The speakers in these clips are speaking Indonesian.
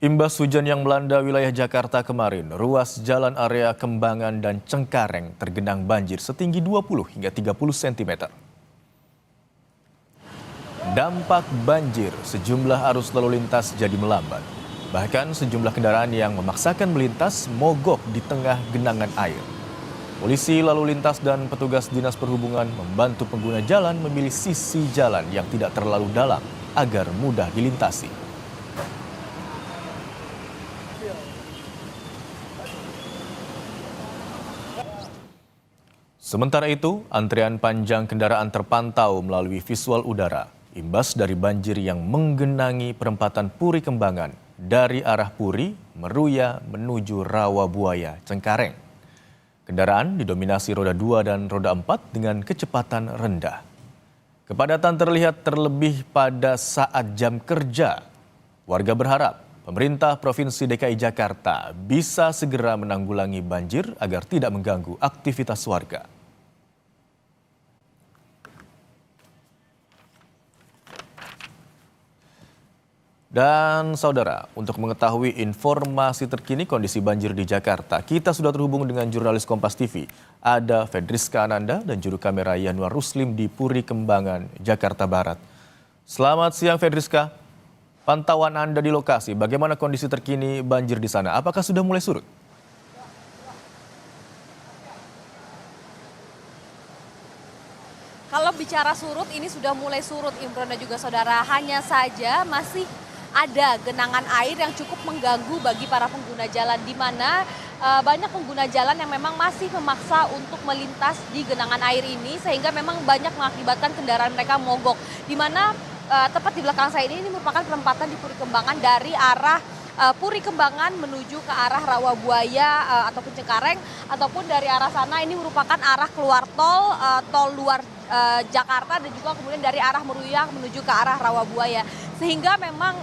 Imbas hujan yang melanda wilayah Jakarta kemarin, ruas jalan area Kembangan dan Cengkareng tergenang banjir setinggi 20 hingga 30 cm. Dampak banjir, sejumlah arus lalu lintas jadi melambat. Bahkan sejumlah kendaraan yang memaksakan melintas mogok di tengah genangan air. Polisi lalu lintas dan petugas dinas perhubungan membantu pengguna jalan memilih sisi jalan yang tidak terlalu dalam agar mudah dilintasi. Sementara itu, antrian panjang kendaraan terpantau melalui visual udara, imbas dari banjir yang menggenangi perempatan Puri Kembangan dari arah Puri, Meruya menuju Rawabuaya, Cengkareng. Kendaraan didominasi roda 2 dan roda 4 dengan kecepatan rendah. Kepadatan terlihat terlebih pada saat jam kerja. Warga berharap pemerintah Provinsi DKI Jakarta bisa segera menanggulangi banjir agar tidak mengganggu aktivitas warga. Dan saudara, untuk mengetahui informasi terkini kondisi banjir di Jakarta, kita sudah terhubung dengan jurnalis Kompas TV. Ada Fedriska Ananda dan juru kamera Yanuar Ruslim di Puri Kembangan, Jakarta Barat. Selamat siang Fedriska, pantauan Anda di lokasi, bagaimana kondisi terkini banjir di sana? Apakah sudah mulai surut? Kalau bicara surut, ini sudah mulai surut, Imron dan juga saudara. Hanya saja masih ada genangan air yang cukup mengganggu bagi para pengguna jalan, di mana banyak pengguna jalan yang memang masih memaksa untuk melintas di genangan air ini, sehingga memang banyak mengakibatkan kendaraan mereka mogok. Di mana tepat di belakang saya ini merupakan perempatan di Puri Kembangan dari arah Puri Kembangan menuju ke arah Rawabuaya ataupun Cengkareng, ataupun dari arah sana ini merupakan arah keluar tol luar Jakarta, dan juga kemudian dari arah Meruya menuju ke arah Rawabuaya. Sehingga memang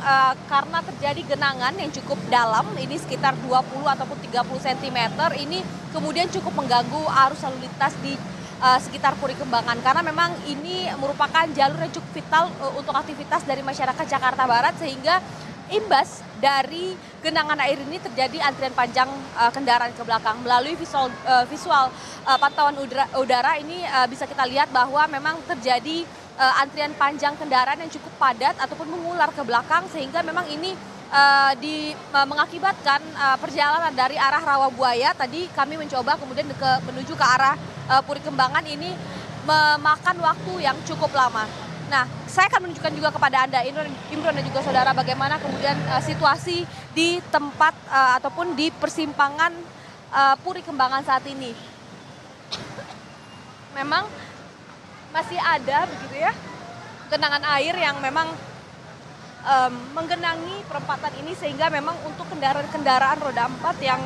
karena terjadi genangan yang cukup dalam, ini sekitar 20 ataupun 30 cm, ini kemudian cukup mengganggu arus lalu lintas di sekitar Puri Kembangan. Karena memang ini merupakan jalur yang cukup vital untuk aktivitas dari masyarakat Jakarta Barat, sehingga imbas dari genangan air ini terjadi antrian panjang kendaraan ke belakang. Melalui visual pantauan udara ini bisa kita lihat bahwa memang terjadi antrian panjang kendaraan yang cukup padat ataupun mengular ke belakang, sehingga memang ini mengakibatkan perjalanan dari arah Rawabuaya tadi kami mencoba kemudian menuju ke arah Puri Kembangan ini memakan waktu yang cukup lama. Nah, saya akan menunjukkan juga kepada Anda, Imron dan juga saudara, bagaimana kemudian situasi di tempat ataupun di persimpangan Puri Kembangan saat ini. Memang masih ada begitu ya genangan air yang memang menggenangi perempatan ini, sehingga memang untuk kendaraan roda 4 yang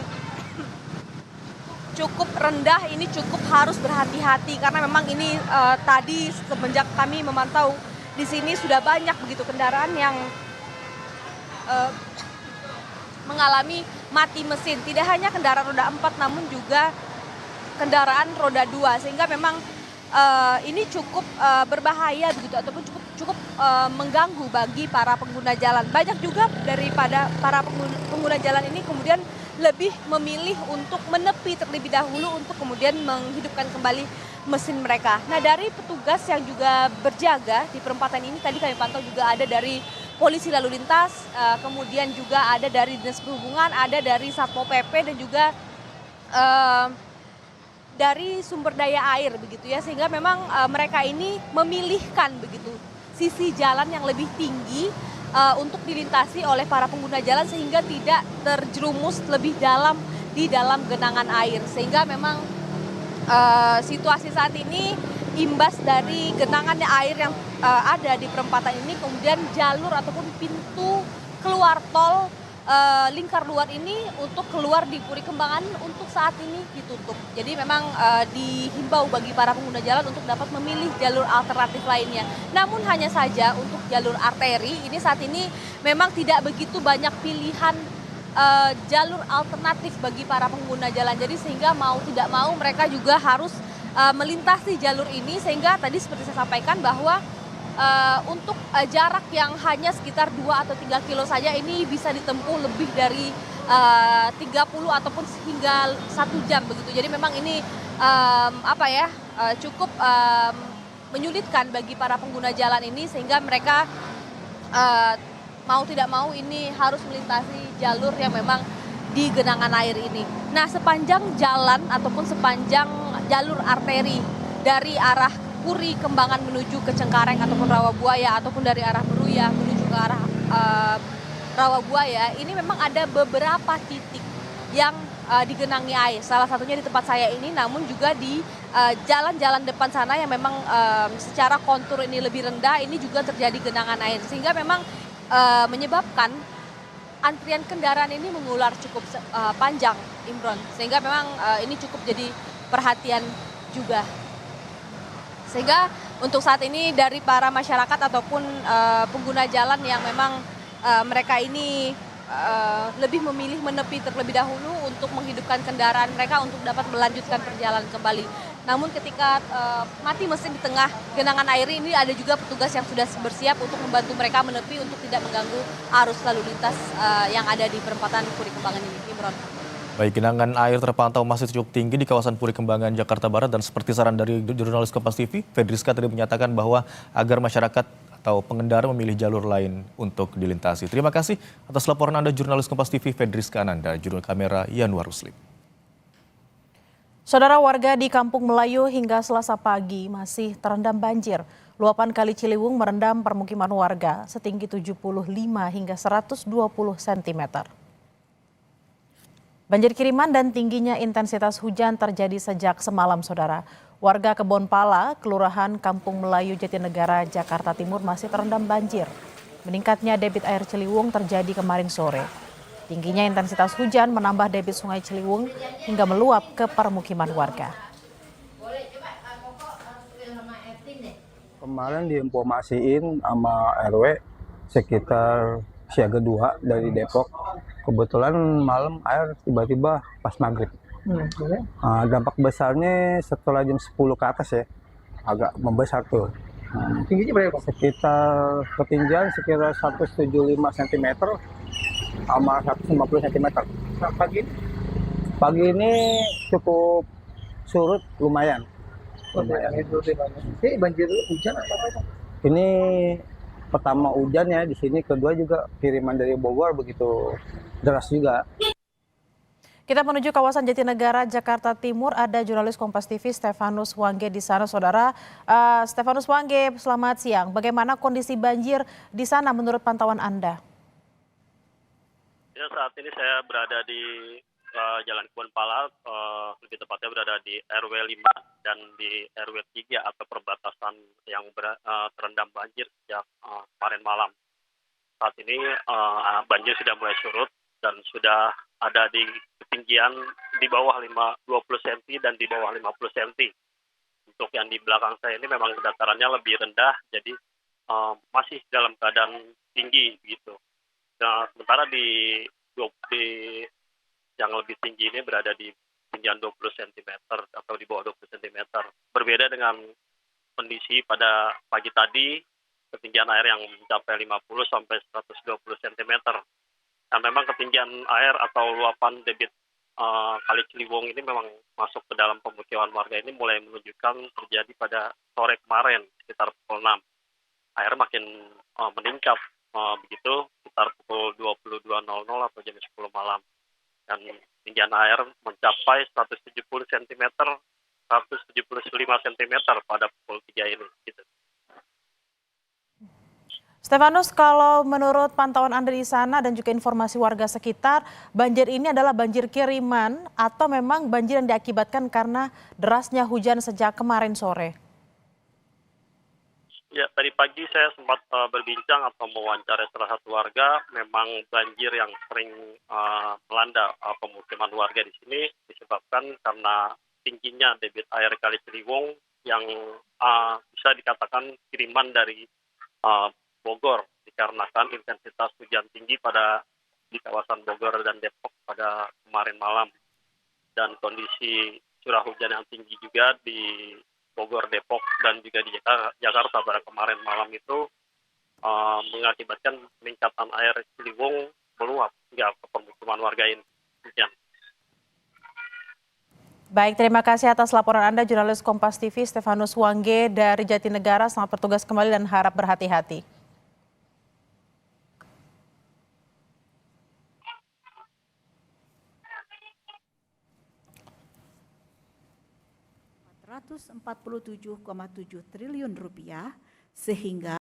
cukup rendah ini cukup harus berhati-hati, karena memang ini tadi semenjak kami memantau di sini sudah banyak begitu kendaraan yang mengalami mati mesin. Tidak hanya kendaraan roda 4 namun juga kendaraan roda 2, sehingga memang ini cukup berbahaya begitu, ataupun cukup mengganggu bagi para pengguna jalan. Banyak juga daripada para pengguna jalan ini kemudian lebih memilih untuk menepi terlebih dahulu untuk kemudian menghidupkan kembali mesin mereka. Nah, dari petugas yang juga berjaga di perempatan ini tadi kami pantau juga ada dari polisi lalu lintas, kemudian juga ada dari dinas perhubungan, ada dari Satpol PP, dan juga dari sumber daya air begitu ya, sehingga memang mereka ini memilihkan begitu sisi jalan yang lebih tinggi untuk dilintasi oleh para pengguna jalan, sehingga tidak terjerumus lebih dalam di dalam genangan air. Sehingga memang situasi saat ini imbas dari genangan air yang ada di perempatan ini, kemudian jalur ataupun pintu keluar tol lingkar luar ini untuk keluar di Puri Kembangan untuk saat ini ditutup. Jadi memang dihimbau bagi para pengguna jalan untuk dapat memilih jalur alternatif lainnya. Namun hanya saja untuk jalur arteri ini saat ini memang tidak begitu banyak pilihan jalur alternatif bagi para pengguna jalan. Jadi sehingga mau tidak mau mereka juga harus melintasi jalur ini, sehingga tadi seperti saya sampaikan bahwa untuk jarak yang hanya sekitar 2 atau 3 kilo saja ini bisa ditempuh lebih dari 30 ataupun hingga 1 jam begitu. Jadi memang ini cukup menyulitkan bagi para pengguna jalan ini sehingga mereka mau tidak mau ini harus melintasi jalur yang memang di genangan air ini. Nah, sepanjang jalan ataupun sepanjang jalur arteri dari arah Puri Kembangan menuju ke Cengkareng ataupun Rawabuaya ataupun dari arah Meruya menuju ke arah Rawabuaya, ini memang ada beberapa titik yang digenangi air. Salah satunya di tempat saya ini, namun juga di jalan-jalan depan sana yang memang secara kontur ini lebih rendah, ini juga terjadi genangan air. Sehingga memang menyebabkan antrian kendaraan ini mengular cukup panjang, Imron. Sehingga memang ini cukup jadi perhatian juga. Sehingga untuk saat ini dari para masyarakat ataupun pengguna jalan yang memang mereka ini lebih memilih menepi terlebih dahulu untuk menghidupkan kendaraan mereka untuk dapat melanjutkan perjalanan kembali. Namun ketika mati mesin di tengah genangan air ini, ada juga petugas yang sudah bersiap untuk membantu mereka menepi untuk tidak mengganggu arus lalu lintas yang ada di perempatan Puri Kembangan ini. Imron. Baik, genangan air terpantau masih cukup tinggi di kawasan Puri Kembangan, Jakarta Barat, dan seperti saran dari jurnalis Kompas TV, Fedriska tadi menyatakan bahwa agar masyarakat atau pengendara memilih jalur lain untuk dilintasi. Terima kasih atas laporan Anda, jurnalis Kompas TV Fedriska Ananda, juru kamera Yanuar Ruslim. Saudara, warga di Kampung Melayu hingga Selasa pagi masih terendam banjir. Luapan Kali Ciliwung merendam permukiman warga setinggi 75 hingga 120 cm. Banjir kiriman dan tingginya intensitas hujan terjadi sejak semalam, saudara. Warga Kebon Pala, Kelurahan Kampung Melayu, Jatinegara, Jakarta Timur masih terendam banjir. Meningkatnya debit air Ciliwung terjadi kemarin sore. Tingginya intensitas hujan menambah debit Sungai Ciliwung hingga meluap ke permukiman warga. Kemarin diinformasiin sama RW sekitar siaga 2 dari Depok. Kebetulan malam air tiba-tiba pas maghrib. Dampak besarnya setelah jam 10 ke atas ya, agak membesar tuh. Tingginya berapa? Sekitar ketinggian sekitar 175 cm sama 150 cm. Nah, pagi ini? Pagi ini cukup surut lumayan. Ini banjir hujan atau apa? Ini pertama hujan ya di sini, kedua juga kiriman dari Bogor begitu deras juga. Kita menuju kawasan Jatinegara, Jakarta Timur. Ada jurnalis Kompas TV Stefanus Wangge di sana, saudara. Stefanus Wangge, selamat siang. Bagaimana kondisi banjir di sana menurut pantauan Anda? Ya, saat ini saya berada di Jalan Kebon Pala, lebih tepatnya berada di RW 5 dan di RW 3 atau perbatasan yang terendam banjir sejak kemarin malam. Saat ini banjir sudah mulai surut dan sudah ada di ketinggian di bawah 20 cm dan di bawah 50 cm. Untuk yang di belakang saya ini memang datarannya lebih rendah, jadi masih dalam keadaan tinggi gitu. Nah, sementara di yang lebih tinggi ini berada di ketinggian 20 cm atau di bawah 20 cm. Berbeda dengan kondisi pada pagi tadi, ketinggian air yang mencapai 50 sampai 120 cm. Nah, memang ketinggian air atau luapan debit Kali Ciliwung ini memang masuk ke dalam pemukiman warga ini mulai menunjukkan terjadi pada sore kemarin sekitar pukul 6. Air makin meningkat begitu sekitar pukul 22.00 atau jam 10 malam. Dan ketinggian air mencapai 170 cm, 175 cm pada pukul 3 ini. Gitu. Stefanus, kalau menurut pantauan Anda di sana dan juga informasi warga sekitar, banjir ini adalah banjir kiriman atau memang banjir yang diakibatkan karena derasnya hujan sejak kemarin sore? Ya, tadi pagi saya sempat berbincang atau mewawancarai salah satu warga. Memang banjir yang sering melanda pemukiman warga di sini disebabkan karena tingginya debit air Kali Ciliwung yang bisa dikatakan kiriman dari Bogor, dikarenakan intensitas hujan tinggi di kawasan Bogor dan Depok pada kemarin malam, dan kondisi curah hujan yang tinggi juga Bogor, Depok, dan juga di Jakarta pada kemarin malam itu mengakibatkan peningkatan air Ciliwung meluap hingga ke permukiman warga ini. Demikian. Baik, terima kasih atas laporan Anda, jurnalis Kompas TV Stefanus Wangge dari Jatinegara. Selamat bertugas kembali dan harap berhati-hati. Rp447,7 triliun sehingga